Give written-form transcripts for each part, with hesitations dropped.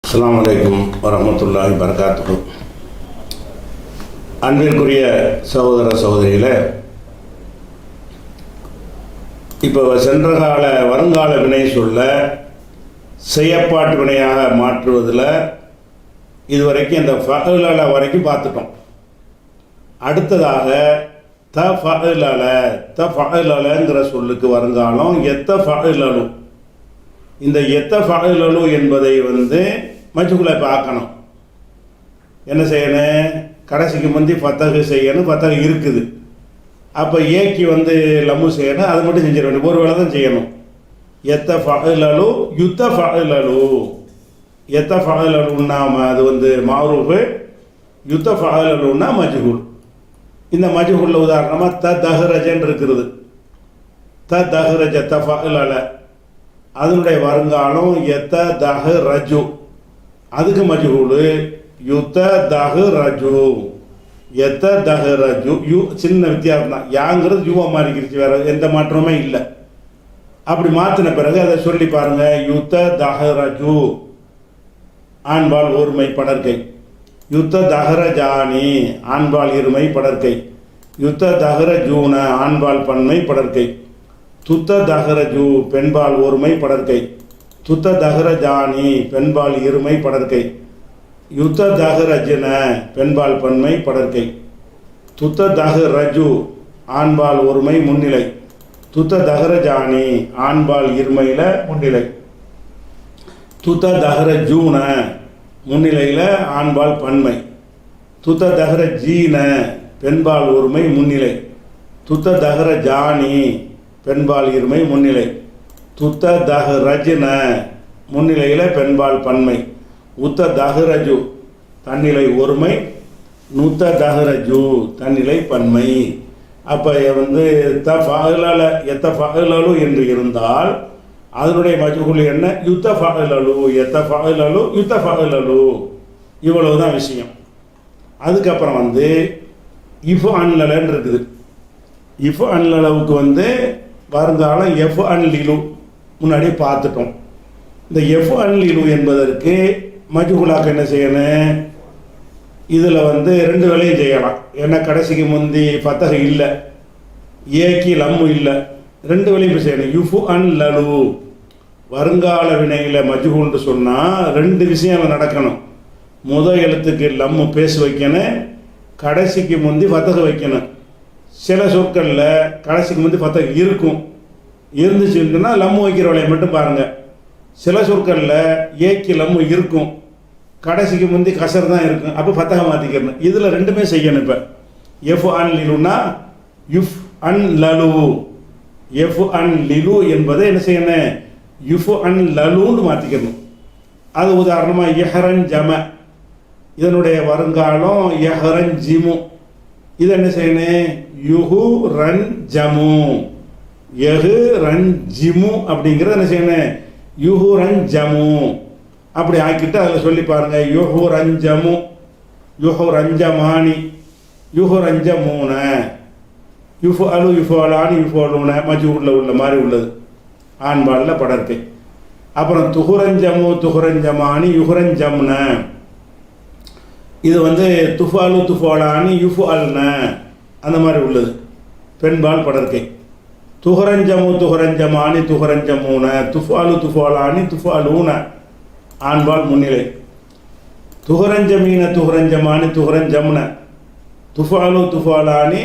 அஸ்ஸலாமு அலைக்கும் வரஹ்மத்துல்லாஹி வபரகாத்துஹு. அன்பிற்குரிய சகோதர சகோதரிகளே, இப்போ சென்ற கால வருங்கால வினை சொல்ல செய்யப்பாட்டு வினையாக மாற்றுவதில் இதுவரைக்கும் இந்த ஃபஅல வரைக்கும் பார்த்துட்டோம். அடுத்ததாக தஃபஅலங்கிற சொல்லுக்கு வருங்காலம் எத்தஃபஅலு. இந்த எத்தஃபஅலு என்பதை மஜ்ஹூலை பார்க்கணும். என்ன செய்யணும்? கடைசிக்கு முந்தி ஃபத்தஹு செய்யணும். ஃபத்தஹு இருக்குது. அப்போ ஏக்கி லம்மு செய்யணும். அது மட்டும் செஞ்சிட வேண்டிய ஒரு வேலை தான் செய்யணும். எத்தஃபஅலு யுத்தஃபஅலு. எத்தஃபஅலுன்னா அது மாரூஃபு, யுத்தஃபஅலுன்னா மஜ்ஹூல். இந்த மஜ்ஹூலில் உதாரணமாக தஹ்ரஜன் இருக்கிறது. தஹ்ரஜ தஃபஅல அதனுடைய வருங்காலம் எத்தஹ்ரஜு. அதுக்கு மஜ்ஹூலு யுத்தஹ்ரஜு. எத்தஹ்ரஜு யூ சின்ன வித்தியாசம் தான். யாங்கிறது யூவா மாறிக்கிருச்சு, வேற எந்த மாற்றமே இல்லை. அப்படி மாற்றின பிறகு அதை சொல்லி பாருங்க. யுத்தஹ்ரஜு ஆண்பால் ஒருமை படற்கை. யுத்தஹ்ரஜானி ஆண்பால் இருமை படற்கை. யுத்தஹ்ரஜூன ஆண்பால் பன்மை படற்கை. துத்தஹ்ரஜு பெண்பால் ஒருமை படற்கை. துத்தஹ்ரஜானி பெண்பால் இருமை படற்கை. யுத்தஹ்ரஜ்ன பெண்பால் பன்மை படற்கை. துத்தஹ்ரஜு ஆண்பால் ஒருமை முன்னிலை. துத்தஹ்ரஜானி ஆண்பால் இருமையில் முன்னிலை. துத்தஹ்ரஜூன முன்னிலையில் ஆண்பால் பன்மை. துத்தஹ்ரஜீன பெண்பால் ஒருமை முன்னிலை. துத்தஹ்ரஜானி பெண்பால் இருமை முன்னிலை. துத்தஹ்ரஜ்ன முன்னிலையில் பெண்பால் பன்மை. உத்தஹ்ரஜு தன்னிலை ஒருமை. நுத்தஹ்ரஜு தன்னிலை பன்மை. அப்போ தஃபஅல எத்தஃபஅலு என்று இருந்தால் அதனுடைய மஜ்ஹூல் என்ன? யுத்தஃபஅலு எத்தஃபஅலு யுத்தஃபஅலு. இவ்வளவுதான் விஷயம். அதுக்கப்புறம் இஃப் அன்லன்னு இருக்குது. இஃப் அன்லவுக்கு வருங்காலம் எஃப் அன்லிலு முன்னாடி பார்த்துட்டோம். இந்த எஃப் அன்லிலு என்பதற்கு மஜ்ஹூலாக என்ன செய்யணும்? இதில் ரெண்டு வேலையும் செய்யலாம். ஏன்னா கடைசிக்கு முந்தி ஃபத்தஹ் இல்லை, ஏக்கி லம்மு இல்லை. ரெண்டு வேலையும் செய்யணும். யுஃபு அன்லலு வருங்கால வினையில் மஜ்ஹூல்னு சொன்னால் ரெண்டு விஷயம் நடக்கணும். முதல் எழுத்துக்கு லம்மு பேச வைக்கணும், கடைசிக்கு முந்தி ஃபத்தஹ் வைக்கணும். சில சொற்களில் கடைசிக்கு முந்தி ஃபத்தஹ் இருக்கும். இருந்துச்சுன்னா லம்மு வைக்கிற வேலையை மட்டும் பாருங்கள். சில சொற்களில் ஏக்கி லம்மு இருக்கும், கடைசிக்கு முந்தி கசர் தான் இருக்கும். அப்போ ஃபத்தஹ் மாற்றிக்கணும். இதில் ரெண்டுமே செய்யணும். இப்போ எஃப் அன் லிலுன்னா யுஃப் அன் லலு. எஃப் அன் லிலு என்பதை என்ன செய்யணும்? யுஃப் அன் லலுன்னு மாற்றிக்கணும். அது உதாரணமாக எஹரன் ஜம, இதனுடைய வருங்காலம் எஹரன் ஜிமு. இது என்ன செய்யணும்? யுஹு ரன் ஜமு. எஹு ரன் ஜிமு அப்படிங்கிறது என்ன செய்யணும்? யுஹு ரன் ஜமு. அப்படி ஆக்கிட்டு அதில் சொல்லி பாருங்க. யுஹு ரஞ்சமு, யுஹு ரஞ்சமானி, யுஹு ரஞ்சமூன, யுஃபு அலு யுஃபு அலானி யுஃபு அலுன மஜ்ஹூலில் உள்ள மாதிரி உள்ளது. ஆண்பாலில் படற்கை. அப்புறம் துஹுரஞ்சமு துஹுரஞ்சமானி யுஹுரஞ்சம்ன. இது துஃபாலு துஃபாலானி யுஃபு அல்ன அந்த மாதிரி உள்ளது. பெண்பால் படற்கை. துஹுரஞ்சமு துஹுரஞ்சமானி துஹுரஞ்சமூன, துஃபாலு துஃபாலானி துஃபாலூன ஆண்பால் முன்னிலை. துஹுரஞ்சமீன துஹுரஞ்சமானி துஹுரஞ்சம்ன, துஃபாலு துஃபாலானி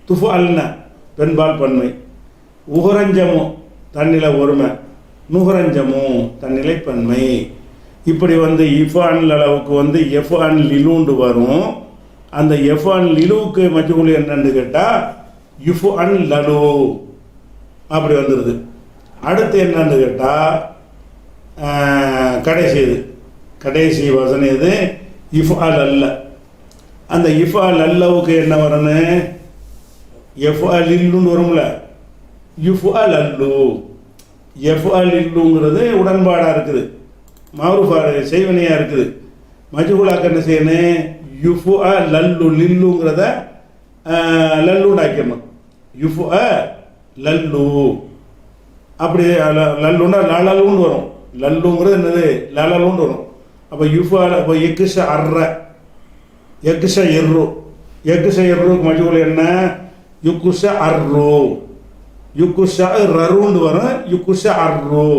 துஃபால்ன பெண்பால் பன்மை. உஹுரஞ்சமு தன்னிலை ஒருமை, நுஹுரஞ்சமு தன்னிலை பன்மை. இப்படி இஃப் அன் அளவுக்கு எஃப் அன் லிலுண்டு வரும். அந்த எஃப் அன் லிலுவுக்கு மஜ்ஹூல் என்னன்னு கேட்டால் இஃப் அன் லலு அப்படி வந்துடுது. அடுத்து என்னன்னு கேட்டால் கடைசி வசனம் இது இஃப் அல் அல்ல. அந்த இஃப் அல் அல்லவுக்கு என்ன வரணும்? எஃப் அல் இல்லுன்னு வரும்ல, யுஃப் அல் அல்லு. எஃப் அல் இல்லுங்கிறது உடன்பாடாக இருக்குது, மாரூஃபாக செய்வனையாக இருக்குது. மஜ்ஹூலாக்க என்ன செய்யணும்? யுஃபு அ லல்லு லில்லுங்கிறத லல்லுன்னு ஆக்கிடணும். யுஃபு அ லல்லு அப்படி லல்லுன்னா லலலுன்னு வரும். லல்லுங்கிறது என்னது? லலலுன்னு வரும். அப்போ யுஃபால் இப்போ எக்குஷ அர்ற எக்குஷ எர்ரு எக்குஷ எர்ருக்கு மஜ்ஹூல் என்ன யுக்குஷ அர்ரு யுக்குஷ ரருன்னு வரும் யுக்குஷ அர்ரு.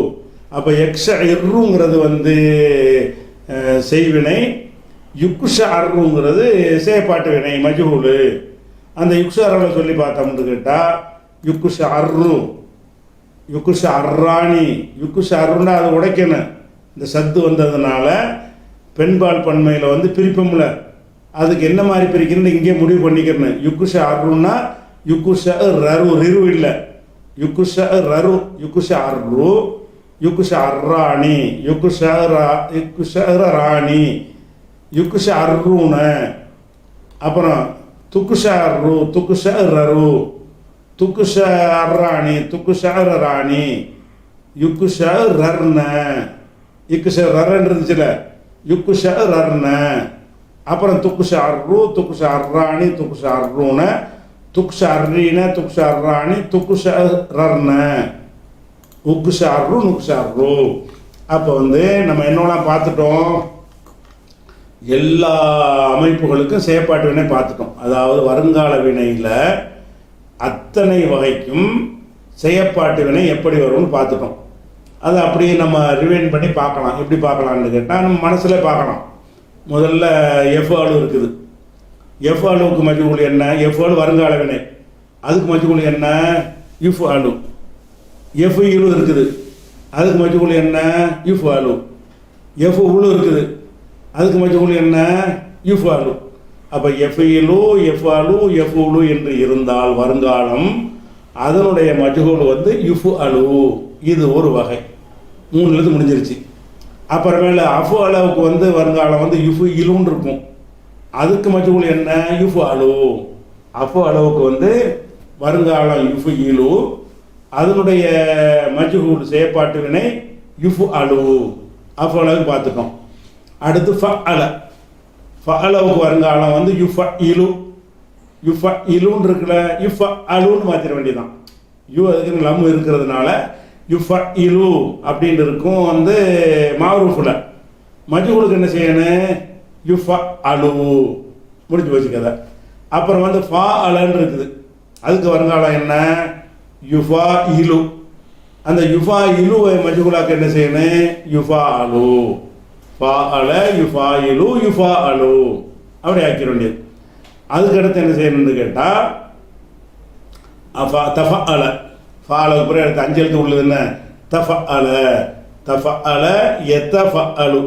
அப்போ எக்ஷ எர்ருங்கிறது வந்து செய்வினை, யுக்குஷ அர்ருங்கிறது செயற்பாட்டு வினை மஜ்ஹூல். அந்த யுக்ஷ அர்ரில் சொல்லி பார்த்தோம்னு கேட்டால் யுக்குஷ அர்ரு யுக்குஷ அர்ராணி யுக்குஷ அர்ருன்னா அதை உடைக்கணும். இந்த சத்து வந்ததுனால பெண்பால் பன்மையில் வந்து பிரிப்போம்ல, அதுக்கு என்ன மாதிரி பிரிக்கணும்னு இங்கே முடிவு பண்ணிக்கிறேன். யுக்குஷ அர்ருன்னா யுக்குஷ ரரு ரிரு இல்லை, யுக்குஷ ரரு யுக்குஷ அர்ரு யுக்குஷ அர்ராணி யுக்குஷ ராணி யுக்குஷ அர்ருன. அப்புறம் துக்குஷ அர்ரு துக்குஷ ரரு துக்குஷ அர்ராணி துக்குஷ ராணி யுக்குஷ ரர்ன யுக்குஷ ரர்ன்னு இருந்துச்சுல யுக்குஷ ரர்ன. அப்புறம் துக்குஷ அர்ரு துக்குஷ அர்ராணி துக்குஷ அர்ருன துக்குஷ அர்ரீன துக்குஷ அர்ராணி துக்குஷ ரர்ன உக்குஷ அர்ரு நுக்குஷ அர்ரு. அப்போ வந்து நம்ம என்னெல்லாம் பார்த்துட்டோம், எல்லா அமைப்புகளுக்கும் செயற்பாட்டு வினை பார்த்துட்டோம். அதாவது வருங்கால வினையில் அத்தனை வகைக்கும் செயற்பாட்டு வினை எப்படி வரும்னு பார்த்துட்டோம். அதை அப்படியே நம்ம ரிவைண்ட் பண்ணி பார்க்கலாம். எப்படி பார்க்கலான்னு கேட்டால் நம்ம மனசில் பார்க்கலாம். முதல்ல எஃப் ஆளு இருக்குது, எஃப் ஆளுவுக்கு மஜ்ஹூல் என்ன, எஃப் ஆளு வருங்கால வினை, அதுக்கு மஜ்ஹூல் என்ன இஃப் ஆளு. எஃப் இழு இருக்குது, அதுக்கு மஜ்ஹூல் என்ன இஃப் ஆளு. எஃப் உழு இருக்குது, அதுக்கு மஜ்ஹூல் என்ன இஃப் ஆளு. அப்போ எஃப் இழு எஃப் ஆளு எஃப் உழு என்று இருந்தால் வருங்காலம் அதனுடைய மஜ்ஹூல் வந்து இஃப் அலு. இது ஒரு வகை, 3 எழுத்து முடிஞ்சிருச்சு. அப்புறமேல அஃபு அளவுக்கு வந்து வருங்காலம் வந்து இஃபு இலுன்னு இருக்கும், அதுக்கு மஜ்ஹூல் என்ன இஃபு அலு. அஃபு அளவுக்கு வந்து வருங்காலம் இஃபு இலு, அதனுடைய மஜ்ஹூல் செயற்பாட்டு வினை இஃபு அலு. அஃபு அளவுக்கு பார்த்துட்டோம். அடுத்து ஃப அல, ஃப அளவுக்கு வருங்காலம் வந்து யுஃப இலு. யுஃப இலுன்னு இருக்குல்ல, யுஃப அலுன்னு மாற்றிட வேண்டியதான். யூ அதுக்கு லம் இருக்கிறதுனால யுஃப இலு அப்படின்னு இருக்கும் வந்து மாரூஃபில். மஜ்ஹூலுக்கு என்ன செய்யணும் யுஃப அலு, முடிஞ்சு போச்சு கதை. அப்புறம் வந்து ஃபா அலன்னு இருக்குது, அதுக்கு வருங்காலம் என்ன யுஃபா இலு. அந்த யுஃபா இலுவை மஜ்ஹூலாக்கு என்ன செய்யணும் யுஃபா அலு. ஃபா அல யுஃபா இலு யுஃபா அலு அப்படி ஆக்கிட வேண்டியது. அதுக்கடுத்து என்ன செய்யணும்னு கேட்டால் தஃப அல, ஃபாலுக்கு பிறகு அடுத்து 5 எழுத்து உள்ளது என்ன தஃப அல. தஃப அல எத்தஃப அலு,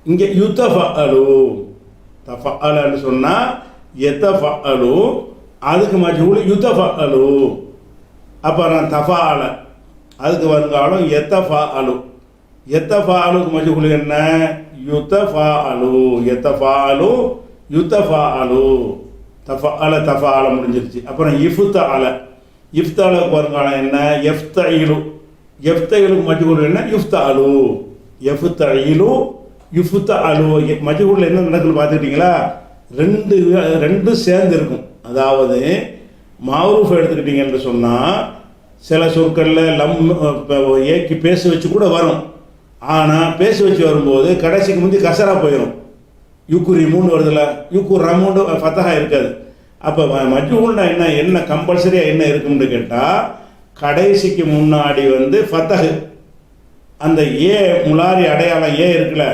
இங்கே யுத்தஃப அலு. தஃப அலன்னு சொன்னால் எத்தஃப அலு, அதுக்கு மஜ்ஹூல் யுத்தஃப அலு. அப்புறம் தஃபா அல, அதுக்கு வருங்காலம் எத்தஃபா அலு. எத்தஃபா அலுக்கு மஜ்ஹூல் என்ன யுத்தஃபா அலு. எத்தஃபா அலு யுத்தஃபா அலு. தஃப அல தஃபா அல முடிஞ்சிருச்சு. அப்புறம் இஃப்த அல, இஃப்த அலுக்கு வருங்காலம் என்ன எஃப்த இலு. எஃப்த இலுக்கு மஜ்ஹூல் என்ன யுஃப்த அலு. எஃப்த இலு யுஃப்த அலு. மஜ்ஹூலில் என்ன நடக்குன்னு பார்த்துக்கிட்டிங்களா, ரெண்டு சேர்ந்து இருக்கும். அதாவது மாரூஃப் எடுத்துக்கிட்டீங்கன்னு சொன்னால் சில சொற்களில் லம் ஏக்கி பேச வச்சு கூட வரும். ஆனால் பேச வச்சு வரும்போது கடைசிக்கு முந்தி கசரா போயிடும். யுக்குரி 3 வருதுல, யுக்கு ரமூண்டு ஃபத்தஹா இருக்காது. அப்போ மஜ்ஹூல்னா என்ன கம்பல்சரியாக என்ன இருக்குன்னு கேட்டால் கடைசிக்கு முன்னாடி வந்து ஃபத்தஹு, அந்த ஏ முலாரி அடையாளம் ஏ இருக்குல்ல,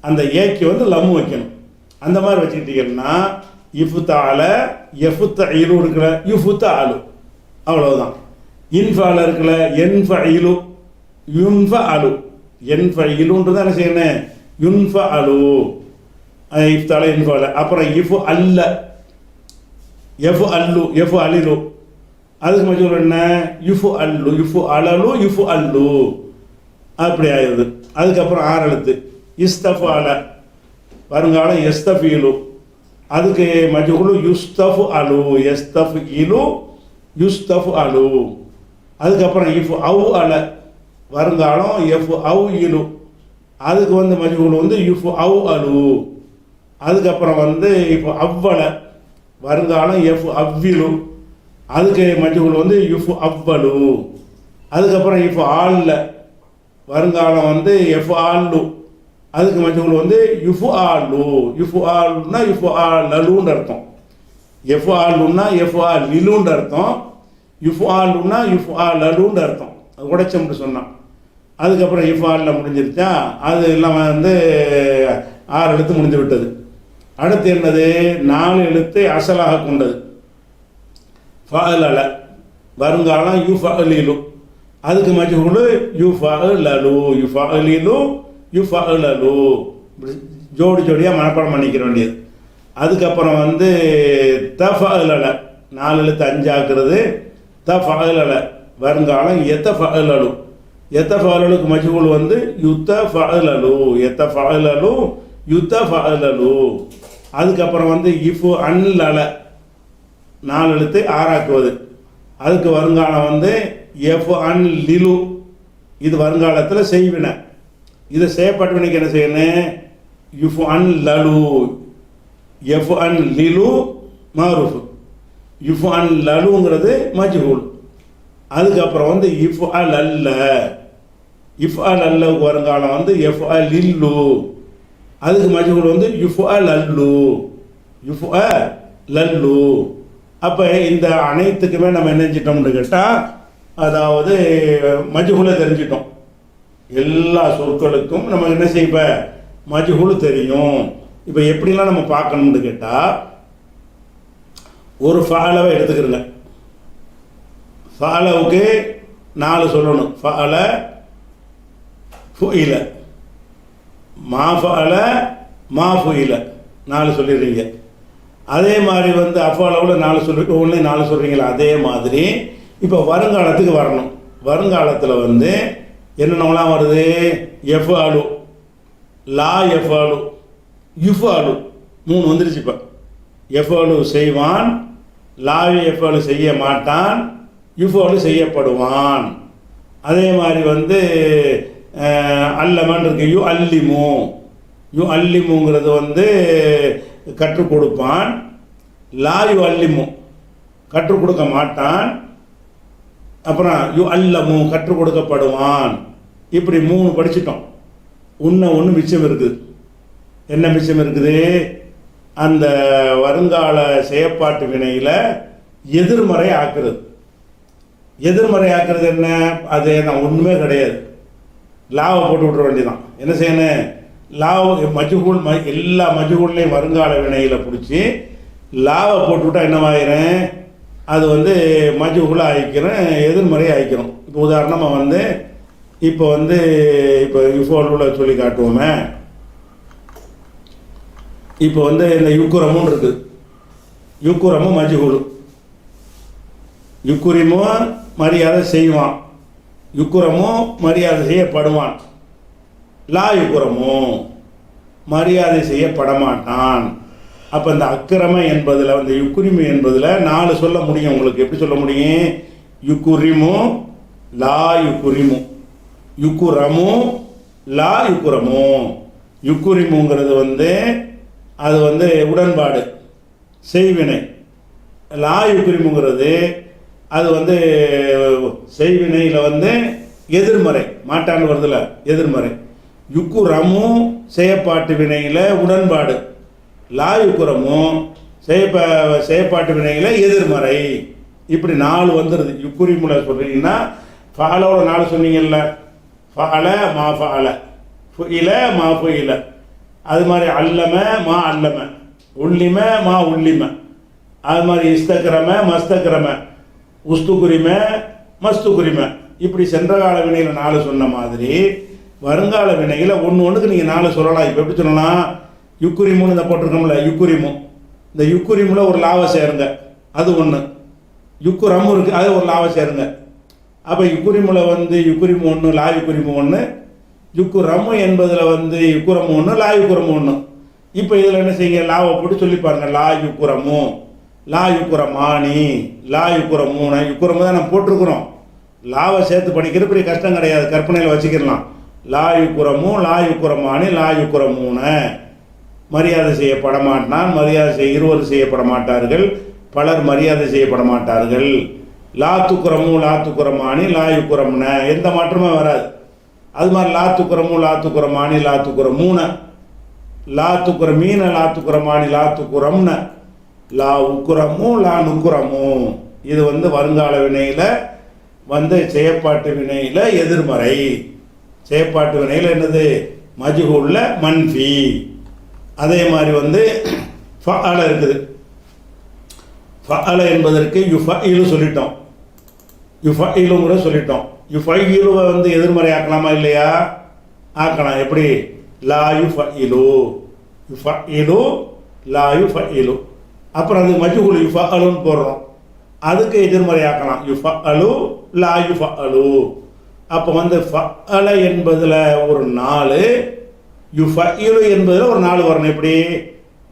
அந்த ஏக்கு வந்து லம் வைக்கணும். அந்த மாதிரி வச்சுக்கிட்டீங்கன்னா இஃப்தால எஃப்த இலு இருக்குல்ல யுஃப்த அலு, அவ்வளவுதான். இன்ஃபால இருக்குல்ல என்ஃப இலு யுன்ஃப அலு. என்ஃப இலுன்றது என்ன செய்யணும் யுன்ஃப அலு. இஃப்தால இன்ஃபால. அப்புறம் இஃபு அல்ல எஃபு அல்லு எஃபு அலிலு, அதுக்கு மஜ்ஹூல் என்ன யுஃபு அல்லு யுஃபு அலலு யுஃபு அல்லு அப்படி ஆயிடுது. அதுக்கப்புறம் 6 எழுத்து இஸ்தஃபால, வருங்காலம் எஸ்தஃபீலு, அதுக்கு மஜ்ஹூல் யுஸ்தஃபு அலு. எஸ்தஃப் இலு யுஸ்தஃபு அலு. அதுக்கப்புறம் இஃப் அவு அல, வருங்காலம் எஃப் அவு இலு, அதுக்கு வந்து மஜ்ஹூல் வந்து இஃப் அவு அலு. அதுக்கப்புறம் வந்து இப்போ அவ்வள, வருங்காலம் எஃப் அவ்விலு, அதுக்கு மஜ்ஹூல் வந்து இஃப் அவ்வலு. அதுக்கப்புறம் இஃப் ஆல்ல, வருங்காலம் வந்து எஃப் ஆல்லு, அதுக்கு மஜ்ஹூல் வந்து யுஃப்ஆலு. யுஃப்ஆலுன்னா யுஃப்ஆலலுன்னு அர்த்தம். எஃப்ஆலுன்னா எஃப்ஆலிலுன்னு அர்த்தம். யுஃப்ஆலுன்னா யுஃப்ஆலலுன்னு அர்த்தம். அது உடைச்சம்னு சொன்னான். அதுக்கப்புறம் இஃப்ஆலில் முடிஞ்சிருச்சா, அது இல்லாமல் வந்து 6 எழுத்து முடிஞ்சு விட்டது. அடுத்து என்னது? 4 எழுத்து அசலாக கொண்டது. ஃபஅலல வருங்காலம் யுஃபஅலிலு. அதுக்கு மஜ்ஹூல் யுஃபஅலலு யுஃபஅலிலு யுஃபஅலலு. ஜோடி ஜோடியாக மனப்பாடம் பண்ணிக்கிற வேண்டியது. அதுக்கப்புறம் வந்து தஃபஅலல 4 எழுத்து 5 ஆக்குறது. தஃபஅலல வருங்காலம் எத்தஃபஅலலு. எத்தஃபஅலலுக்கு மஜ்ஹூல் வந்து யுத்தஃபஅலலு எத்தஃபஅலலு யுத்தஃபஅலலு. அதுக்கப்புறம் வந்து இஃபு அன்லல 4 எழுத்து 6 ஆக்குவது. அதுக்கு வருங்காலம் வந்து எஃப் அன் லிலு. இது வருங்காலத்தில் செய்வினை. இதை செய்யப்பட்ட வினைக்கு என்ன செய்யணும்? யுஃப் அன் லலு எஃப் அன் லிலு மாரூஃப். யுஃப் அன் லலுங்கிறது மஜ்ஹூல். அதுக்கப்புறம் வந்து இஃப் அல் அல்ல. இஃப் அல் அல்லவுக்கு வருங்காலம் வந்து எஃப் அல் லில்லு. அதுக்கு மஜ்ஹூல் வந்து யுஃப் அல் அல்லு யுஃப் அ லல்லு. அப்போ இந்த அனைத்துக்குமே நம்ம என்ன செஞ்சிட்டோம்னு கேட்டால், அதாவது மஜ்ஹூலை தெரிஞ்சிட்டோம். எல்லா சொற்களுக்கும் நம்ம என்ன செய்ய மஜ்ஹூல் தெரியும். இப்போ எப்படிலாம் நம்ம பார்க்கணும்னு கேட்டால், ஒரு ஃபாலவை எடுத்துக்கிறங்க. ஃபாலவுக்கு 4 சொல்லணும். ஃபால ஃபுஇல மா ஃபால மா ஃபுஇல 4 சொல்லிடுறீங்க. அதே மாதிரி வந்து அஃபாலவில் 4 சொல்லிட்டு ஒன்று 4 சொல்கிறீங்களா? அதே மாதிரி இப்போ வருங்காலத்துக்கு வரணும். வருங்காலத்தில் வந்து என்னென்னலாம் வருது? எஃப்ஆலு லா எஃப்ஆலு யுஃப்ஆலு 3 வந்துருச்சு. இப்போ எஃப்ஆலு செய்வான், லாவி எஃப்ஆலு செய்ய மாட்டான், யுஃப்ஆலு செய்யப்படுவான். அதே மாதிரி வந்து அல்லமன் இருக்கு. யு அல்லிமுங்கிறது வந்து கற்றுக் கொடுப்பான். லா யு அல்லிமு கற்றுக் கொடுக்க மாட்டான். அப்புறம் யு அல்லமு கற்றுக் கொடுக்கப்படுவான். இப்படி 3 படிச்சிட்டோம். ஒன்று மிச்சம் இருக்குது. என்ன மிச்சம் இருக்குது? அந்த வருங்கால செயற்பாட்டு வினையில் எதிர்மறை ஆக்குறது. எதிர்மறை ஆக்குறது என்ன? அது நான் ஒன்றுமே கிடையாது. லாவை போட்டு விட்ற வேண்டியதான். என்ன செய்யணும்? லாவை மஜ்ஹூல் எல்லா மஜ்ஹூல்லையும் வருங்கால வினையில் பிடிச்சி லாவை போட்டுவிட்டால் என்னவாயிரும்? அது வந்து மஜ்ஹூலாக ஆகிக்கிறோம், எதிர்மறை ஆகிக்கிறோம். இப்போ உதாரணமாக வந்து இப்போ யுஃபோலில் சொல்லி காட்டுவோமே. இப்போ வந்து இந்த யுக்குரமும் இருக்குது. யுக்குரமும் மஜ்ஹூல். யுக்குரிமும் மரியாதை செய்வான், யுக்குரமும் மரியாதை செய்யப்படுவான். லா யுக்குரமும் மரியாதை செய்யப்பட மாட்டான். அப்போ இந்த அக்கிரம என்பதில் வந்து யுக்குரிமு என்பதில் 4 சொல்ல முடியும். உங்களுக்கு எப்படி சொல்ல முடியும்? யுக்குரிமு லா யுக்குரிமு யுக்குரமு லா யுக்குரமு. யுக்குரிமுங்கிறது வந்து அது வந்து உடன்பாடு செய்வினை. லா யுக்குரிமுங்கிறது அது வந்து செய்வினையில் வந்து எதிர்மறை. மாட்டான்னு வருதுல, எதிர்மறை. யுக்குரமு செயற்பாட்டு வினையில் உடன்பாடு. லா யுக்குரமும் செயற்பாட்டு வினையில் எதிர்மறை. இப்படி 4 வந்துடுது. யுக்குரிமுல சொல்கிறீங்கன்னா ஃபாலோட 4 சொன்னீங்கல்ல. ஃபால மா ஃபால ஃபுஇல மா ஃபுஇல. அது மாதிரி அல்லம மா அல்லம உள்ளிம மா உள்ளிம. அது மாதிரி இஸ்தக்கிரம மஸ்தக்கிரம உஸ்துகுரிம மஸ்துகுரிம. இப்படி சென்ற கால வினையில் 4 சொன்ன மாதிரி வருங்கால வினையில் ஒன்றுக்கு நீங்கள் 4 சொல்லலாம். இப்போ எப்படி சொல்லலாம்? யுக்குரிமுன்னு இந்த போட்டிருக்கோம்ல, யுக்குரிமு. இந்த யுக்குரிமுல ஒரு லாவை சேருங்க, அது ஒன்று. யுக்குரமு இருக்குது, அது ஒரு லாவை சேருங்க. அப்போ யுக்குரிமுல வந்து யுக்குரிமு 1, லா யுக்குரிமு 1. யுக்குரமு என்பதில் வந்து யுக்குரமு 1, லா யுக்குரமு 1. இப்போ இதில் என்ன செய்யுங்க? லாவை போட்டு சொல்லி பாருங்க. லா யுக்குரமு லா யுக்குரமானி லா யுக்குரமூன. யுக்குரமு தான் நம்ம போட்டிருக்கிறோம். லாவை சேர்த்து படிக்கிறது பெரிய கஷ்டம் கிடையாது, கற்பனையில் வச்சுக்கிடலாம். லா யுக்குரமு லா யுக்குரமானி லா யுக்குரமூன. மரியாதை செய்யப்பட மாட்டான், இருவர் செய்யப்பட மாட்டார்கள், பலர் மரியாதை செய்யப்பட மாட்டார்கள். லா துக்குரமு லா துக்குரமானி லா யுக்குரம்ன. எந்த மாற்றமும் வராது. அது மாதிரி லா துக்குறமு லா துக்குறமானி லா துக்குறமூன, லா துக்குறமீன லா துக்குறமானி லா துக்குறம்ன, லா உக்குறமு லா நுக்குறமு. இது வந்து வருங்கால வினையில் வந்து செயற்பாட்டு வினையில் எதிர்மறை. செயற்பாட்டு வினையில் என்னது? மஜ்ஹூல்ல மன்ஃபி. அதே மாதிரி வந்து ஃபஅல இருக்குது. ஃபஅல என்பதற்கு யுஃபஇலு சொல்லிட்டோம், யுஃபஇலுங்கிற சொல்லிட்டோம். யுஃபஇலுவை வந்து எதிர்மறை ஆக்கலாமா இல்லையா? ஆக்கலாம். எப்படி? லா யுஃபஇலு, யுஃபஇலு லா யுஃபஇலு. அப்புறம் அது மஜ்ஹூல் யுஃபஅலுன்னு போடுறோம், அதுக்கு எதிர்மறை ஆக்கலாம், யுஃபஅலு லா யுஃபஅலு. அப்போ வந்து ஃபஅல என்பதில் ஒரு 4, யுஃபஇலு என்பதில் ஒரு 4 வரணும். எப்படி?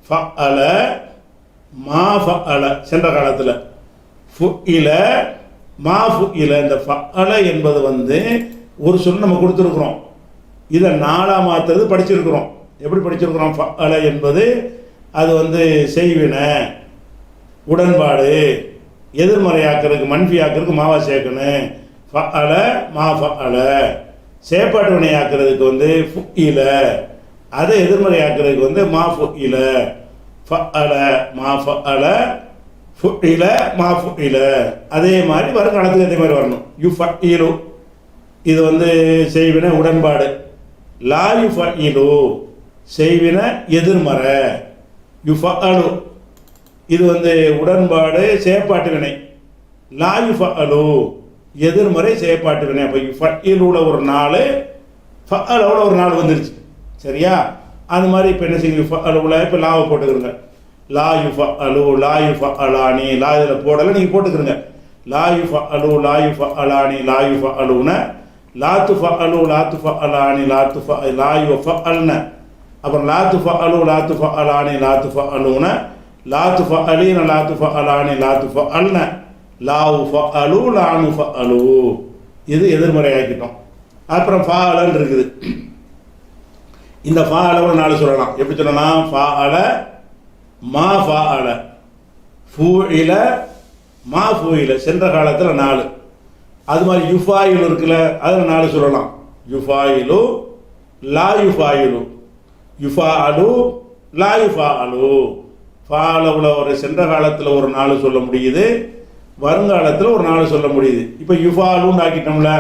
ஃபஅல மா ஃபஅல சென்ற காலத்தில், ஃபுஇல மா ஃபுஇல. இந்த ஃபஅல என்பது வந்து ஒரு சொல் நம்ம கொடுத்துருக்குறோம், இதை 4ஆக மாற்றுறது படிச்சிருக்கிறோம். எப்படி படிச்சிருக்கிறோம்? ஃபஅல என்பது அது வந்து செய்வினை, உடன்பாடு, எதிர்மறையாக்கிறதுக்கு மன்ஃபியாக்கிறதுக்கு மாவா சேர்க்கணும். ஃபஅல மா ஃபஅல. செயற்பாட்டு வினையாக்கிறதுக்கு வந்து ஃபுஇல, அதை எதிர்மறையாக்கிறதுக்கு வந்து மா ஃபுஇல. ஃபஅல மா ஃபஅல, ஃபுஇல மா ஃபுஇல. அதே மாதிரி வருங்காலத்துக்கு அதே மாதிரி வரணும். யுஃபஇலு இது வந்து செய்வினை உடன்பாடு, லா யுஃபஇலு செய்வினை எதிர்மறை, யுஃபஅலு இது வந்து உடன்பாடு செயற்பாட்டு வினை, லா யுஃபஅலு எதிர்மறை செயற்பாட்டு வினை. அப்போ யுஃபஇலுல ஒரு 4, ஃபஅலோட ஒரு 4 வந்துருச்சு. சரியா? அது மாதிரி இப்போ என்ன செய்யுங்க? யுஃபஅலுல இப்போ லாவை போட்டுக்கிறங்க. லா யுஃபஅலு லா யுஃபஅலானி, லா இதில் போடலை, நீங்கள் போட்டுக்கிறங்க. லா யுஃபஅலு லா யுஃபஅலானி லா யுஃபஅலுன, லா துஃபஅலு லா துஃபஅலானி லா யுஃபஅல்ன. அப்புறம் லா துஃபஅலு லா துஃபஅலானி லா துஃபஅலுன, லா துஃபஅலீன லா துஃபஅலானி லா துஃபஅல்ன, லா உஃபஅலு லா நுஃபஅலு. இது எதிர்மறை ஆக்கிட்டோம். அப்புறம் ஃபாஅலன்னு இருக்குது. இந்த ஃபாஅலவை 4 சொல்லலாம். எப்படி சொல்லலாம்? ஃபாஅல மா ஃபாஅல, ஃபூஇல மா ஃபூஇல சென்ற காலத்தில் 4. அது மாதிரி யுஃபாயிலு இருக்குல்ல, அதில் 4 சொல்லலாம். யுஃபாயிலு லா யுஃபாயிலு, யுஃபாஅலு லா யுஃபாஅலு. ஃபாஅலவுல ஒரு சென்ற காலத்தில் ஒரு 4 சொல்ல முடியுது, வருங்காலத்தில் ஒரு 4 சொல்ல முடியுது. இப்போ யுஃபாலுன்னு ஆக்கிட்டோம்ல,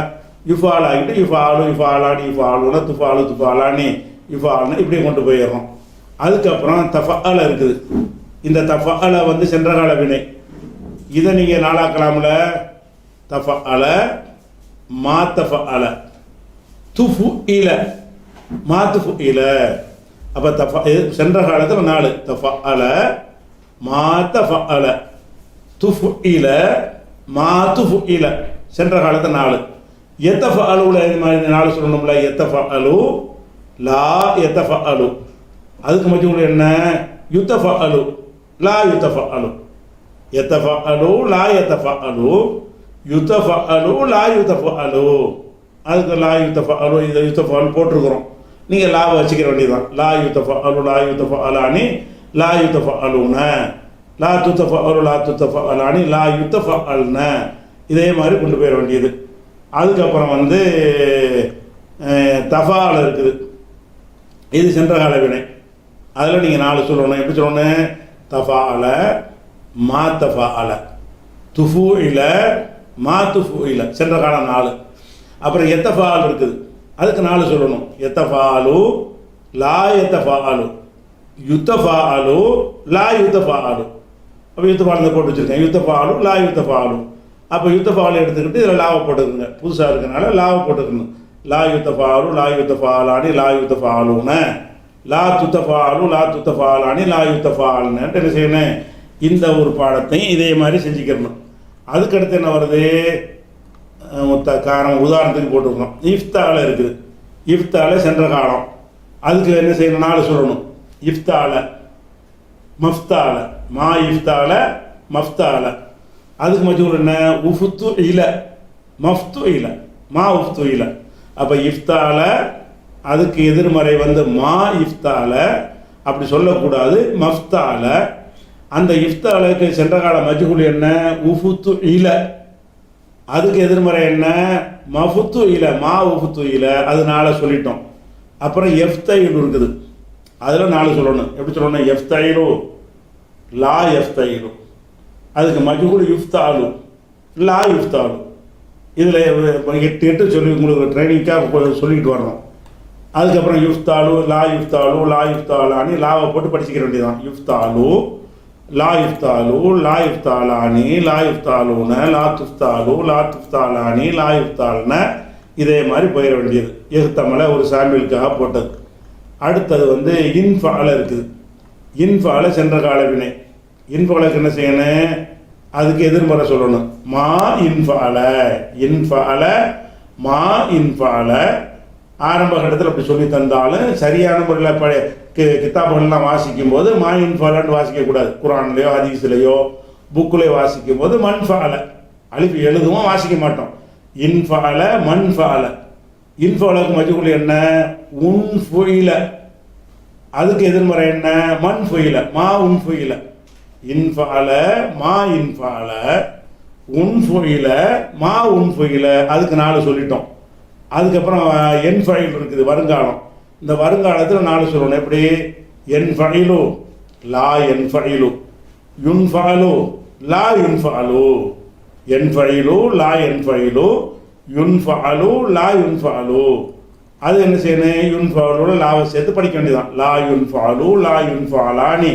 யுஃபால் ஆகிட்டு யுஃபாலு யுஃபாலானி யுஃபாலுன துஃபாலு துஃபாலானி யுஃபால்னு இப்படி கொண்டு போயிடுறோம். அதுக்கப்புறம் தஃபஅல இருக்குது. இந்த தஃபஅல வந்து சென்ற கால வினை, இதை நீங்கள் 4 ஆக்கலாம்ல. தஃபஅல மா தஃபஅல, துஃபுஇல மா துஃபுஇல. அப்போ சென்ற காலத்தில் 4, தஃபஅல மா தஃபஅல, துஃபுஇல மா துஃபுஇல சென்ற காலத்தில் 4. எத்தஃபஅலுல இது மாதிரி 4 சொல்லணும்ல. எத்தஃபஅலு லா எத்தஃபஅலு, அதுக்கு மஜ்ஹூல் என்ன? யுத்தஃபஅலு லா யுத்தஃபஅலு. எத்தஃபஅலு லா எத்தஃபஅலு, யுத்தஃபஅலு லா யுத்தஃபஅலு. அதுக்கு லா யுத்தஃபஅலு இதை யுத்தஃபஅலு போட்டிருக்கிறோம், நீங்கள் லாவை வச்சுக்கிற வேண்டியதுதான். லா யுத்தஃபஅலு லா யுத்தஃபஅலானி லா யுத்தஃபஅலுன, லா துத்தஃபஅலு லா துத்தஃபஅலானி லா யுத்தஃபஅல்ன. இதே மாதிரி கொண்டு போயிட வேண்டியது. அதுக்கப்புறம் வந்து தஃபால இருக்குது. இது சென்ற கால வினை, அதில் நீங்கள் 4 சொல்லணும். எப்படி சொல்லணும்? தஃபால மா தஃபால, துஃபுஇல மா துஃபுஇல சென்ற காலம் 4. அப்புறம் எத்தஃபால் இருக்குது, அதுக்கு 4 சொல்லணும். எத்தஃபாலு லா எத்தஃபாலு, யுத்தஃபாலு லா யுத்தஃபாலு. அப்போ யுத்தஃபால் போட்டு வச்சுருக்கேன், யுத்தஃபாலு லா யுத்தஃபாலு. அப்போ யுத்தஃபால் எடுத்துக்கிட்டு இதில் லாவை போட்டுக்கோங்க, புதுசாக இருக்கிறனால லாவை போட்டுக்கணும். லா யுத்தஃபாலு லா யுத்தஃபாலானி லா யுத்தஃபாலுன, லா துத்தஃபாலு லா துத்தஃபாலானி லா யுத்தஃபால்னு என்ன செய்யணும்? இந்த ஒரு பாடத்தையும் இதே மாதிரி செஞ்சுக்கிறணும். அதுக்கடுத்து என்ன வருது? காரணம் உதாரணத்துக்கு போட்டுருக்கோம். இஃப்தால இருக்குது. இஃப்தால சென்ற காலம், அதுக்கு என்ன செய்யணும்? 4 சொல்லணும். இஃப்தால மஃப்தால, மா இஃப்தால மஃப்தால. அதுக்கு மஜ்ஹூல் என்ன? உஃப்து இல மஃப்து இல, மா உஃப்து இல. அப்போ இஃப்தால அதுக்கு எதிர்மறை வந்து மா இஃப்தால, அப்படி சொல்லக்கூடாது, மஃப்தால. அந்த இஃப்தாலுக்கு சென்ற கால மஜ்ஹூல் என்ன? உஃப்து இல. அதுக்கு எதிர்மறை என்ன? மஃபுத்து இல, மா உஃபுத்து இல, அது 4 சொல்லிட்டோம். அப்புறம் எஃப்தைலு இருக்குது, அதில் 4 சொல்லணும். எப்படி சொல்லணும்? எஃப்தைலு, லா எஃப்தைலு, அதுக்கு மஜ்ஹூல் யுஃப்தாலு, லா யுஃப்தாலு. இதில் 8 சொல்லி உங்களுக்கு ட்ரைனிங்காக சொல்லிக்கிட்டு வரணும். அதுக்கப்புறம் யுஃப்தாலு, லா யுஃப்தாலு, லா யுஃப்தாலானி, லாவை போட்டு படிச்சுக்கிற வேண்டியதான். யுஃப்தாலு, லா யுஃப்தாலு, லா யுஃப்தாலானி, லா யுஃப்தாலூன, லா துஃப்தாலு, லா துஃப்தாலானி, லா யுஃப்தால்ன, இதே மாதிரி போயிட வேண்டியது. எஹ்தமல ஒரு சாம்பிளுக்காக போட்டது. அடுத்தது வந்து இன்ஃபால இருக்குது. இன்ஃபால சென்ற கால வினை. இன்ஃபாலுக்கு என்ன செய்யணும்? அதுக்கு எதிர்மறை சொல்லணும். மா இன்ஃபால, இன்ஃபால, மா இன்ஃபால. ஆரம்ப கட்டத்தில் அப்படி சொல்லி தந்தாலும் சரியான முறையில் பழைய கித்தாபுகள்லாம் வாசிக்கும் போது மா இன்ஃபாலன்னு வாசிக்கக்கூடாது. குரான்லையோ ஹதீஸ்லையோ புக்குலையோ வாசிக்கும் போது மன்ஃபால அலிஃப் எழுதுவோம், வாசிக்க மாட்டோம். இன்ஃபால, மன்ஃபால. இன்ஃபாலுக்கு மஜ்ஹூல் என்ன? உன்ஃபுயில. அதுக்கு எதிர்மறை என்ன? மன்ஃபுயில, மா உன்ஃபுயில. இன்ஃபால, மா இன்ஃபால, உன்ஃபுயில, மா உன்ஃபுயில, அதுக்கு 4 சொல்லிட்டோம். அதுக்கப்புறம் என்ஃபைல் இருக்குது, வருங்காலம். இந்த வருங்காலத்தில் 4 சொல்லணும். எப்படி? என்ஃபைலு, லா என்ஃபைலு, யுன்ஃபாலு, லா யுன்ஃபாலு, என்ஃபைலு, லா என்ஃபைலு, யுன்ஃபாலு, லா யுன்ஃபாலு. அது என்ன செய்யணும்? யுன்ஃபாலோட லாவை சேர்த்து படிக்க வேண்டியதான். லா யுன்ஃபாலு, லா யுன்ஃபாலானி,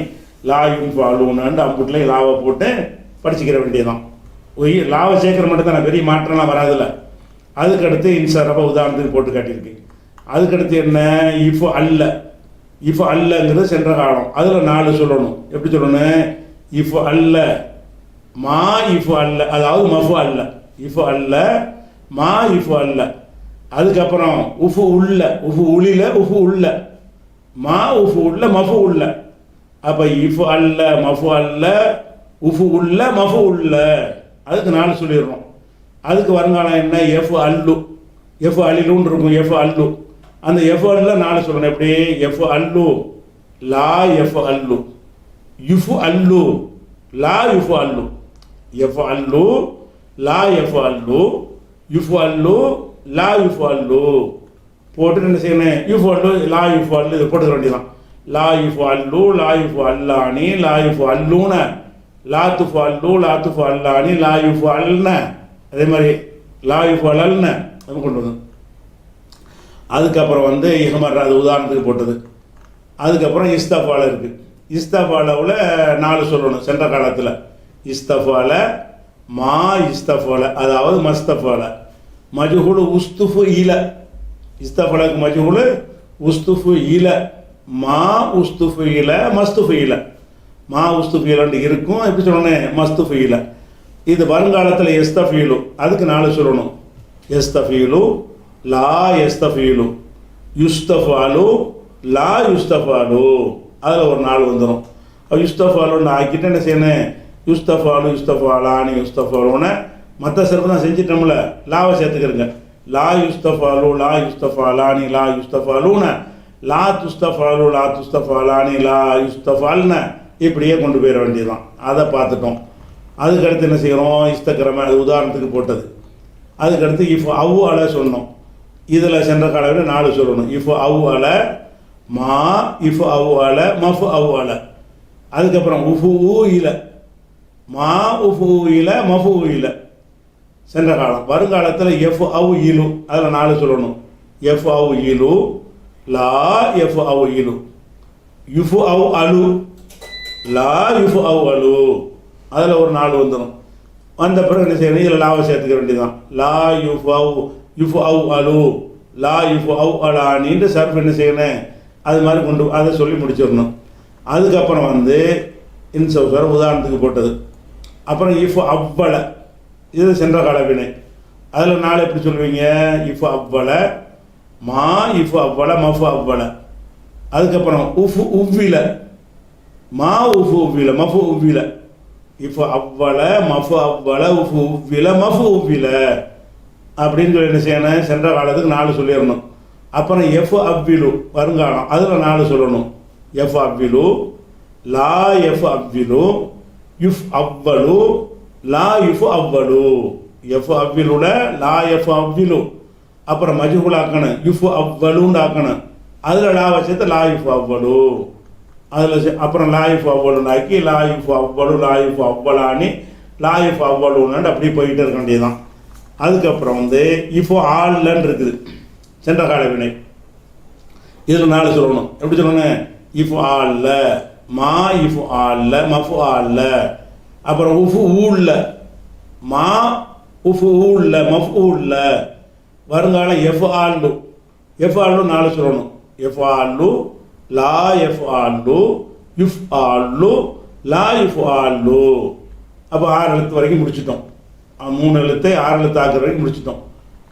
லா யுன்ஃபாலூன்னு அம்புட்லையும் லாவை போட்டு படிச்சுக்கிற வேண்டியதான். லாவை சேர்க்குற மட்டும் தான், பெரிய மாற்றம்லாம் வராதில்ல. அதுக்கடுத்து இன்சாரப்பா உதாரணத்துக்கு போட்டு காட்டியிருக்கு. அதுக்கடுத்து என்ன? இஃபு அல்ல. இஃபு அல்லங்கிறது சென்ற காலம், அதில் 4 சொல்லணும். எப்படி சொல்லணும்? இஃபு அல்ல, மா இஃபு அல்ல, அதாவது மஃபு அல்ல. இஃபு அல்ல, மா இஃபு அல்ல. அதுக்கப்புறம் உஃபு உள்ள, உஃபு உளில, உஃபு உள்ள, மா உஃபு உள்ள, மஃபு உள்ள. அப்போ இஃபு அல்ல, மஃபு அல்ல, உஃபு உள்ள, மஃபு உள்ள, அதுக்கு 4 சொல்லிடுறோம். அதுக்கு வருங்காலம் என்ன? எஃப் அல்லு, எஃப் அலிலுன்னு இருக்கும். எஃப் அல்லு, அந்த எஃப் அல்ல 4 சொல்லணும். எப்படி? எஃப் அல்லு, லா எஃப் அல்லு, யுஃபு அல்லு, லா யுஃபு அல்லு, எஃப் அல்லு, லா எஃப் அல்லு, யுஃபு அல்லு, லா யுஃபு அல்லு. போட்டு என்ன செய்யணும்? யுஃபு அல்லு, லா யுஃபு அல்லு, இதை போட்டுக்க வேண்டியதான். லா யுஃபு அல்லு, லா யுஃபு அல்லானி, லா யுஃபு அல்லூன, லா துஃபு அல்லு, லா துஃபு அல்லானி, லா யுஃபு அல்லன. அதே மாதிரி லா யுஃபு அல்லன அது கொண்டு வந்து. அதுக்கப்புறம் வந்து இஹமர், அது உதாரணத்துக்கு போட்டது. அதுக்கப்புறம் இஸ்தஃபால இருக்குது. இஸ்தஃபாலவில் 4 சொல்லணும் சென்ற காலத்தில். இஸ்தஃபால, மா இஸ்தஃபால, அதாவது மஸ்தஃபால. மஜ்ஹூல் உஸ்துஃபு இல. இஸ்தஃபாலுக்கு மஜ்ஹூல் உஸ்துஃபு இல, மா உஸ்துஃபு இல, மஸ்துஃபு இல. மா உஸ்துஃபு இலன்னு இருக்கும். எப்படி சொல்லணும்? மஸ்துஃபு இல. இது வருங்காலத்தில் எஸ்தஃபீலு, அதுக்கு 4 சொல்லணும். எஸ்தஃபீலு, லா எஸ்தஃபீலு, யுஸ்தஃபாலு, லா யுஸ்தஃபாலு, அதில் ஒரு 4 வந்துடும். யுஸ்தஃபாலுன்னு ஆக்கிட்டு என்ன செய்யணும்? யுஸ்தஃபாலு, யுஸ்தஃபாலானி, யுஸ்தஃபாலுன்னு மற்ற சிறப்பு தான் செஞ்சிட்டோம்ல, லாவை சேர்த்துக்கிறங்க. லா யுஸ்தஃபாலு, லா யுஸ்தஃபாலானி, லா யுஸ்தஃபாலூன, லா துஸ்தஃபாலு, லா துஸ்தஃபாலானி, லா யுஸ்தஃபால்ன, இப்படியே கொண்டு போயிட வேண்டியதுதான். அதை பார்த்துட்டோம். அதுக்கடுத்து என்ன செய்கிறோம்? இஸ்தக்கிரம, அது உதாரணத்துக்கு போட்டது. அதுக்கடுத்து இஃப் அவு அல சொன்னோம். இதில் சென்ற காலவில் 4 சொல்லணும். இஃப் அவு அல, மா இஃப் அவு அல, மஃபு அவு அல. அதுக்கப்புறம் உஃபு ஊ இல, மா உஃபு இல, மஃபு இல, சென்ற காலம். வருங்காலத்தில் எஃப் அவு இலு, அதில் 4 சொல்லணும். எஃப் அவு இலு, லா எஃப் அவு இலு, யுஃபு அவு அலு, லா யுஃபு அவு அலு, அதில் ஒரு 4 வந்துடும். வந்த பிறகு என்ன செய்யணும்? இதில் லாவை சேர்த்துக்க வேண்டியதான். லா யுஃபு அவு, யுஃபு அவு அலு, லா யுஃபு அவு அலானின்னு சர்ஃப் என்ன செய்யணும்? அது மாதிரி கொண்டு அதை சொல்லி முடிச்சிடணும். அதுக்கப்புறம் வந்து இன்சௌசர் உதாரணத்துக்கு போட்டது. அப்புறம் இஃப் அவ்வள, இது சென்ற கால வினை. அதில் 4 எப்படி சொல்லுவீங்க? இஃப் அவ்வள, மா இஃப் அவ்வள, மஃபு அவ்வள. அதுக்கப்புறம் உஃபு உவ்வில, மா உஃபு உவ்வில, மஃபு உவ்வில. இஃப் அவ்வள, மஃபு அவ்வள, உஃபு உவ்வில, மஃபு உவ்வில அப்படின்னு சொல்லி என்ன செய்யணும்? சென்ற காலத்துக்கு 4 சொல்லிடணும். அப்புறம் எஃப் அவ்விலு, வருங்காலம், அதில் 4 சொல்லணும். எஃப் அவ்விலு, லா எஃப் அவ்விலு, யுஃப் அவ்வளு, லா யுஃப் அவ்வளு, எஃப் அவ்விலுல லா எஃப் அவ்விலு, அப்புறம் மஜ்ஹூல் ஆக்கணும், யுஃப் அவ்வலுன்னு ஆக்கணும். அதில் லா வச்சது லா யுஃப் அவ்வலு, அதில் அப்புறம் லா யுஃப் அவ்வலுன்னு ஆக்கி லா யுஃப் அவ்வலு லா யுஃப் அவ்வலானி லா யுஃப் அவ்வலுன்னு அப்படி போயிட்டு இருக்க வேண்டியதுதான். அதுக்கப்புறம் வந்து இப்போ ஆல்லன்னு இருக்குது சென்ற கால வினை. இதில் 4 சொல்லணும். எப்படி சொல்லணும்? இப்போ ஆல்ல, மா இஃபு ஆல்ல, மஃபு ஆல்ல, அப்புறம் உஃபு ஊல்ல, மா உஃபு ஊல்ல, மஃபு ஊல்ல, வருங்காலம் எஃப் ஆல்லு, எஃப் ஆல்லு 4 சொல்லணும். எஃப் ஆல்லு, லா எஃப் ஆல்லு, யுஃப் ஆல்லு, லா யுஃப் ஆல்லு. அப்போ 6 எழுத்து வரைக்கும் முடிச்சிட்டோம். 3 எழுத்து 6 எழுத்து ஆக்குற வரைக்கும் முடிச்சிட்டோம்.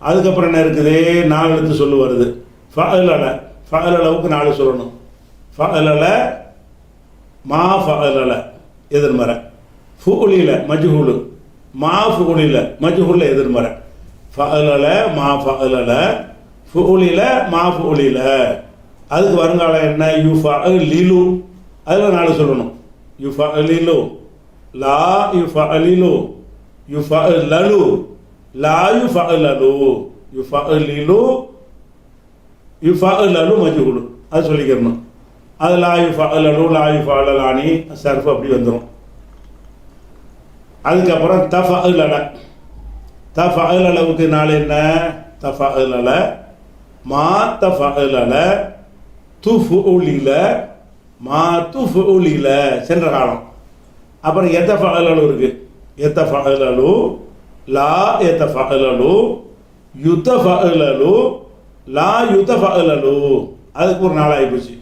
அதுக்கப்புறம் என்ன இருக்குது? 4 எழுத்து சொல்லு வருது. ஃபஅலல, ஃபஅலலவுக்கு 4 சொல்லணும். ஃபஅலல, மா ஃபஅலல எதிர்மறை, ஃபுலில மஜ்ஹூலு, மா ஃபுலில மஜ்ஹூல்ல எதிர்மறை, ஃபஅலல மா ஃபஅலல, ஃபுலில மா ஃபுலில. அதுக்கு வருங்காலம் என்ன? யுஃபஅலிலு, அதில் 4 சொல்லணும். யுஃபஅலிலு, லா யுஃபஅலிலு, யுஃபஅலலு, லா யுஃபஅலலு, யுஃபஅலிலு, யுஃபஅலலு மஜ்ஹூலு. அது சொல்லிக்கிறணும். அது லா யுஃபஅலலு, லா யுஃபஅலலானி சர்ஃப் அப்படி வந்துடும். அதுக்கப்புறம் தஃபஅலல, தஃபஅலலவுக்கு 4 என்ன? தஃபஅலல, மா தஃபஅலல, துஃபுலில, மா துஃபுலில சென்ற காலம். அப்புறம் எத்தஃபஅலலு இருக்கு. எத்தஃபஅலலு, லா எத்தஃபஅலலு, யுத்தஃபஅலலு, லா யுத்தஃபஅலலு. அதுக்கு ஒரு 4 ஆகிப்போச்சு.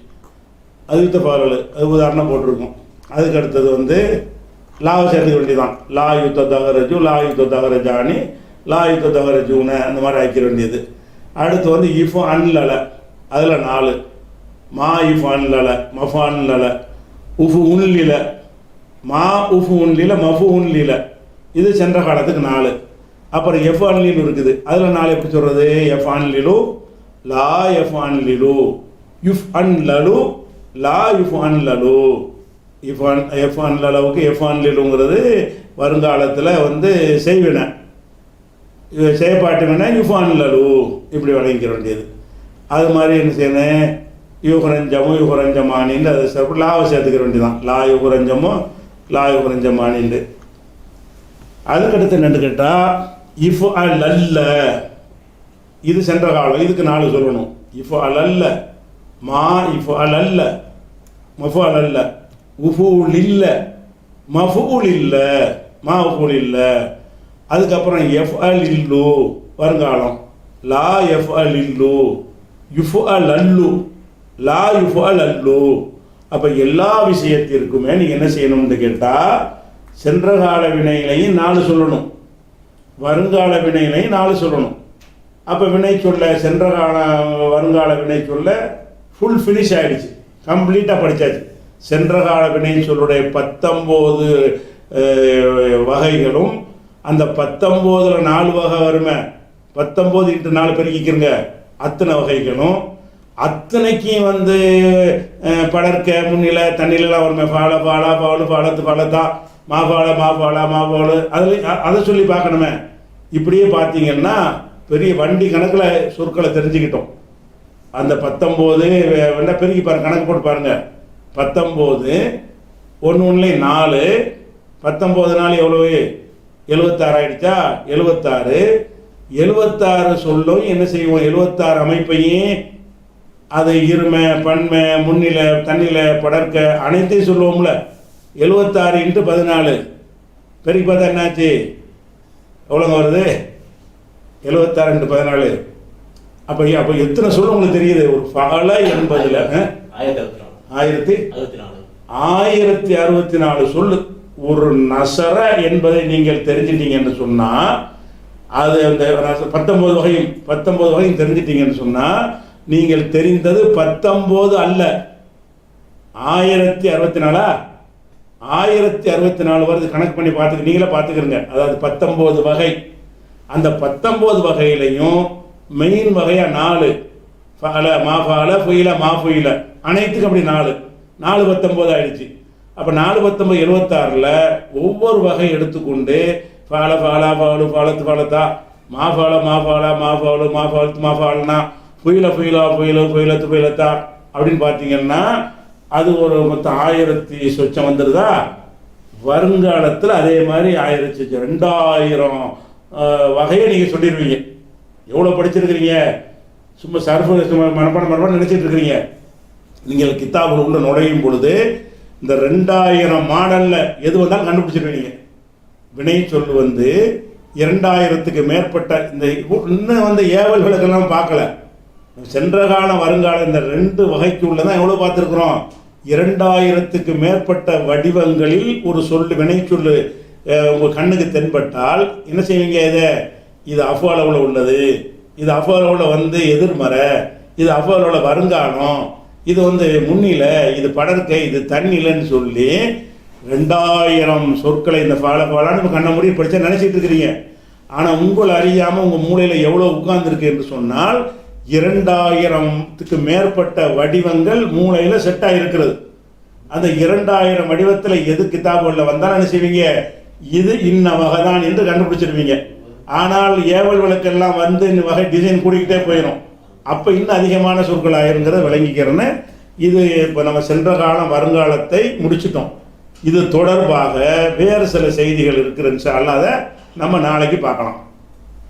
அது யுத்தஃபஅலலு, அது உதாரணம் போட்டிருக்கோம். அதுக்கு அடுத்தது வந்து லாவை சேர்த்துக்க வேண்டியதான். லா யுத்த தகரஜு, லா யுத்த தகரஜானி, லா யுத்த தகரஜூன, அந்த மாதிரி ஆக்கிற வேண்டியது. அடுத்து வந்து இஃபு அன்லல, அதில் 4. மா இஃபு அன்லல, மஃபு அன்லல, உஃபு உன்லில, மா உஃபு உன்லில, மஃபு உன்லில. இது சென்ற காலத்துக்கு 4. அப்புறம் எஃப் அன்லிலு இருக்குது. அதில் 4 எப்படி சொல்கிறது? எஃப் அன்லிலு, லா எஃப் அன்லிலு, யுஃப் அன்லலு, லா யுஃப் அன்லலு. எஃப் அன்லளவுக்கு எஃப் அன்லிலுங்கிறது வருங்காலத்தில் வந்து செய்வினை, செயற்பாட்டு வினை யுஃப் அன்லலு இப்படி வழங்கிக்க வேண்டியது. அது மாதிரி என்ன செய்யணும்? யுகுரஞ்சமோ யுகுரஞ்சமானின்னு அதை சேர்ப்பு லாவை சேர்த்துக்க வேண்டியதான். லா யுகுரஞ்சமோ லா யுகுரஞ்சமானின்னு. அதுக்கடுத்து என்னென்னு கேட்டால் இஃப் அல்ல, இது சென்ற காலம். இதுக்கு 4 சொல்லணும். இஃப் அல்ல, மா இஃப் அல்ல, மஃபு அல்ல, உஃபூல் இல்ல, மஃபூல் இல்ல, மா உஃபூல் இல்ல. அதுக்கப்புறம் எஃப் அல்லு வருங்காலம். லா எஃப் அல்லு, யுஃப் அல்லு, லா யுஃப் அல்லு. அப்போ எல்லா விஷயத்திற்குமே நீங்கள் என்ன செய்யணும்னு கேட்டால் சென்ற கால வினைகளையும் 4 சொல்லணும், வருங்கால வினைகளையும் 4 சொல்லணும். அப்போ வினை சொல்ல சென்ற கால வருங்கால வினை சொல்ல ஃபுல் ஃபினிஷ் ஆகிடுச்சு, கம்ப்ளீட்டாக படித்தாச்சு. சென்ற கால வினை சொல்லுடைய 19 வகைகளும் அந்த 19ல் 4 வகை வருமே, 19 × 4 பெருக்கிக்கிறங்க, அத்தனை வகைகளும் அத்தனைக்கும் வந்து படர்க்க முன்னிலை தண்ணிலெலாம் வருமே, பால பாலா பாலு பாலத்து பாலத்தா மாபால மாபாலா மாபாலு, அதில் அதை சொல்லி பார்க்கணுமே. இப்படியே பார்த்தீங்கன்னா பெரிய வண்டி கணக்கில் சொற்களை தெரிஞ்சுக்கிட்டோம். அந்த 19 வேணா பெருக்கி பாருங்க, கணக்கு போட்டு பாருங்கள். 19 1 1 4, 19 4 எவ்வளவு? 76 ஆகிடுச்சா? 76 76 சொல்லும் என்ன செய்வோம்? 76 அமைப்பையும் அது இருமை பன்மை முன்னிலை தண்ணிலை படர்க்க அனைத்தையும் சொல்லுவோம்ல. 76 × 14 பெருக்கி பார்த்தா என்னாச்சு? எவ்வளோங்க வருது? 76 × 14. அப்போ எத்தனை சொல்ல உங்களுக்கு தெரியுது? ஒரு பல என்பதில் 1064 சொல்லு. ஒரு நசர என்பதை நீங்கள் தெரிஞ்சிட்டீங்கன்னு சொன்னால், அது அந்த 19 வகையும் தெரிஞ்சிட்டீங்கன்னு சொன்னால், நீங்கள் தெரிந்தது 19 அல்ல, 1064. 1064 வருது. கணக்கு பண்ணி பார்த்துக்க, நீங்களே பார்த்துக்கிறங்க. அதாவது 19 வகை. அந்த 19 வகையிலையும் மெயின் வகையாக 4 ஃபால மாஃபால ஃபுயில மாஃபுயில அனைத்துக்கும் அப்படி 4 19 ஆயிடுச்சு. அப்போ 4 19 76ல் ஒவ்வொரு வகை எடுத்துக்கொண்டு ஃபால ஃபாலா ஃபாலு ஃபாலத்து ஃபாலத்தா மாஃபால மாஃபாலா மாஃபாலு மாஃபாலத்து மாஃபாலனா புயல புயலா புயலு புயலத்து புயலத்தா அப்படின்னு பார்த்தீங்கன்னா அது ஒரு மொத்தம் 1000 சொச்சம் வந்துடுதா. வருங்காலத்தில் அதே மாதிரி 1000 சொச்சம் 2000 வகையை நீங்கள் சொல்லிடுவீங்க. எவ்வளோ படிச்சிருக்கிறீங்க, சும்மா சர்ஃபு மனப்பாடம் நினச்சிட்டு இருக்கிறீங்க. நீங்கள் கித்தாபில் உள்ள நுழையும் பொழுது இந்த 2000 மாடலில் எது வந்தாலும் கண்டுபிடிச்சிருவீங்க. வினை சொல் 2000க்கு மேற்பட்ட இந்த இன்னும் ஏவல் விளக்கெல்லாம் பார்க்கல. சென்ற காலம் வருங்காலம் இந்த 2 வகைக்கு உள்ளதான் எவ்வளோ பார்த்துருக்குறோம். 2000க்கு மேற்பட்ட வடிவங்களில் ஒரு சொல் வினை சொல் உங்கள் கண்ணுக்கு தென்பட்டால் என்ன செய்வீங்க? இது அஃபாலவில் உள்ளது, இது அஃபாலவில் எதிர்மறை, இது அஃபாலவில் வருங்காலம், இது முன்னில, இது படற்கை, இது தண்ணிலன்னு சொல்லி 2000 சொற்களை இந்த ஃபாலான்னு கண்ண முடிய படித்தா நினச்சிட்டு இருக்கிறீங்க. ஆனால் உங்களை அறியாமல் உங்கள் மூளையில் எவ்வளோ உட்கார்ந்துருக்கு என்று சொன்னால் 2000க்கு மேற்பட்ட வடிவங்கள் மூளையில் செட் ஆகிருக்கிறது. அந்த 2000 வடிவத்தில் எது கிதாபுகளில் வந்தாலும் என்ன செய்வீங்க? இது இன்ன வகை தான் என்று கண்டுபிடிச்சிருவீங்க. ஆனால் ஏவல் விளக்கெல்லாம் இந்த வகை டிசைன் கூடிக்கிட்டே போயிடும். அப்போ இன்னும் அதிகமான சொற்கள் ஆயிருங்கிறத விளங்கிக்கிறேன்னு இது இப்போ நம்ம சென்ற காலம் வருங்காலத்தை முடிச்சிட்டோம். இது தொடர்பாக வேறு சில செய்திகள் இருக்குதுன்னு அதை நம்ம நாளைக்கு பார்க்கலாம்.